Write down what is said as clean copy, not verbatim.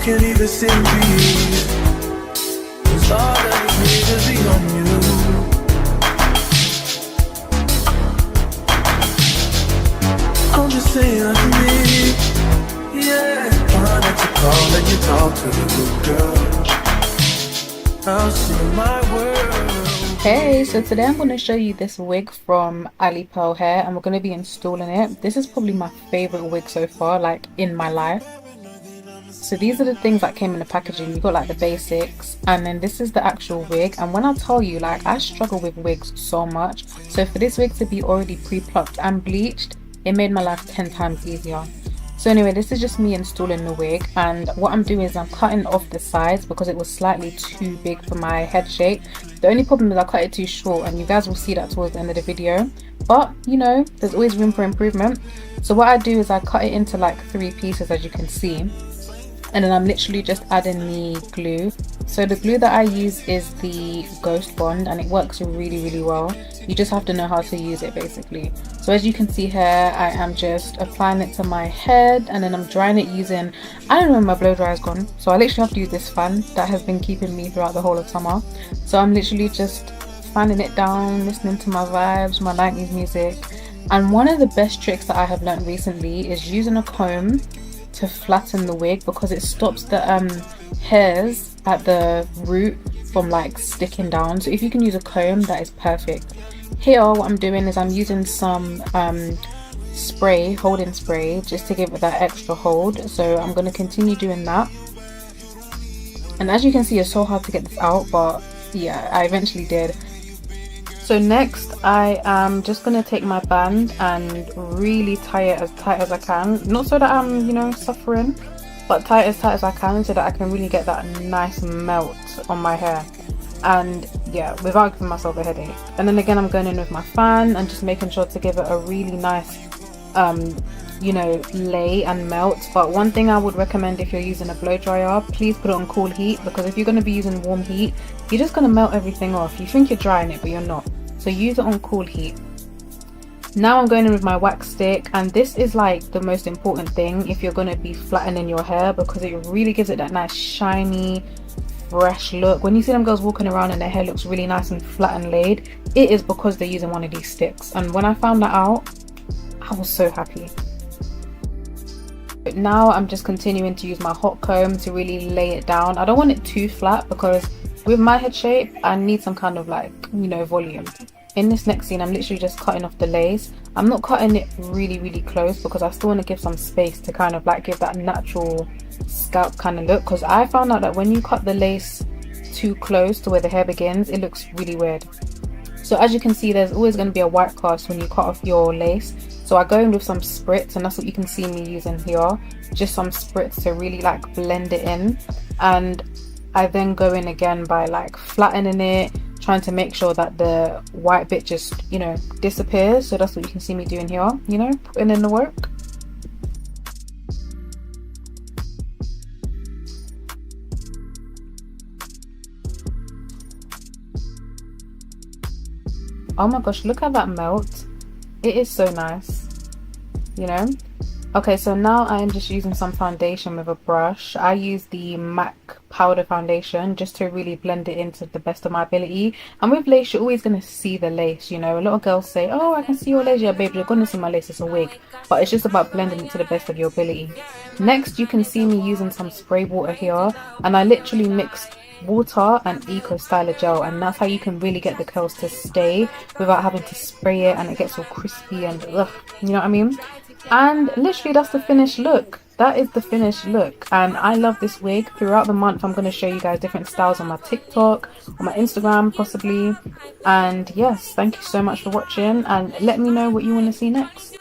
can't even sit and breathe. 'Cause all that is need to be on you. I'm just saying to me, yeah. Fine that you call and you talk to the girl. I'll see my world. Hey, so today I'm going to show you this wig from Alipearl hair, and we're going to be installing it. This is probably my favorite wig so far, like in my life. So these are the things that came in the packaging. You got like the basics, and then this is the actual wig. And when I tell you, like, I struggle with wigs so much, so for this wig to be already pre-plucked and bleached, it made my life 10 times easier. So anyway, this is just me installing the wig, and what I'm doing is I'm cutting off the sides because it was slightly too big for my head shape. The only problem is I cut it too short, and you guys will see that towards the end of the video, but you know, there's always room for improvement. So what I do is I cut it into like 3 pieces, as you can see, and then I'm literally just adding the glue. So the glue that I use is the Ghost Bond, and it works really well. You just have to know how to use it basically. So as you can see here, I am just applying it to my head, and then I'm drying it using, I don't know where my blow dryer is gone, so I literally have to use this fan that has been keeping me throughout the whole of summer. So I'm literally just fanning it down, listening to my vibes, my 90s music. And one of the best tricks that I have learned recently is using a comb to flatten the wig, because it stops the hairs at the root from like sticking down. So if you can use a comb, that is perfect. Here what I'm doing is I'm using some spray, holding spray, just to give it that extra hold. So I'm going to continue doing that, and as you can see, it's so hard to get this out, but yeah, I eventually did. So next I am just going to take my band and really tie it as tight as I can, not so that I'm, you know, suffering, but tight as I can, so that I can really get that nice melt on my hair, and yeah, without giving myself a headache. And then again, I'm going in with my fan and just making sure to give it a really nice you know, lay and melt. But one thing I would recommend, if you're using a blow dryer, please put it on cool heat, because if you're going to be using warm heat, you're just going to melt everything off. You think you're drying it, but you're not. So use it on cool heat. Now I'm going in with my wax stick, and this is like the most important thing if you're going to be flattening your hair, because it really gives it that nice shiny fresh look. When you see them girls walking around and their hair looks really nice and flat and laid, it is because they're using one of these sticks. And when I found that out, I was so happy. But now I'm just continuing to use my hot comb to really lay it down. I don't want it too flat, because with my head shape I need some kind of, like, you know, volume. In this next scene, I'm literally just cutting off the lace. I'm not cutting it really close, because I still want to give some space to kind of like give that natural scalp kind of look, because I found out that when you cut the lace too close to where the hair begins, it looks really weird. So as you can see, there's always going to be a white cast when you cut off your lace. So I go in with some spritz, and that's what you can see me using here, just some spritz to really like blend it in. And I then go in again by like flattening it, trying to make sure that the white bit just, you know, disappears. So that's what you can see me doing here, you know, putting in the work. Oh my gosh, look at that melt. It is so nice, you know. Okay, so now I am just using some foundation with a brush. I use the MAC powder foundation just to really blend it into the best of my ability. And with lace, you're always going to see the lace, you know. A lot of girls say, oh, I can see your lace. Yeah, babe, you're going to see my lace. It's a wig. But it's just about blending it to the best of your ability. Next, you can see me using some spray water here. And I literally mixed water and Eco Styler gel, and that's how you can really get the curls to stay without having to spray it and it gets all crispy and ugh, you know what I mean. And literally that's the finished look. That is the finished look, and I love this wig. Throughout the month I'm going to show you guys different styles on my TikTok, on my Instagram possibly. And yes, thank you so much for watching, and let me know what you want to see next.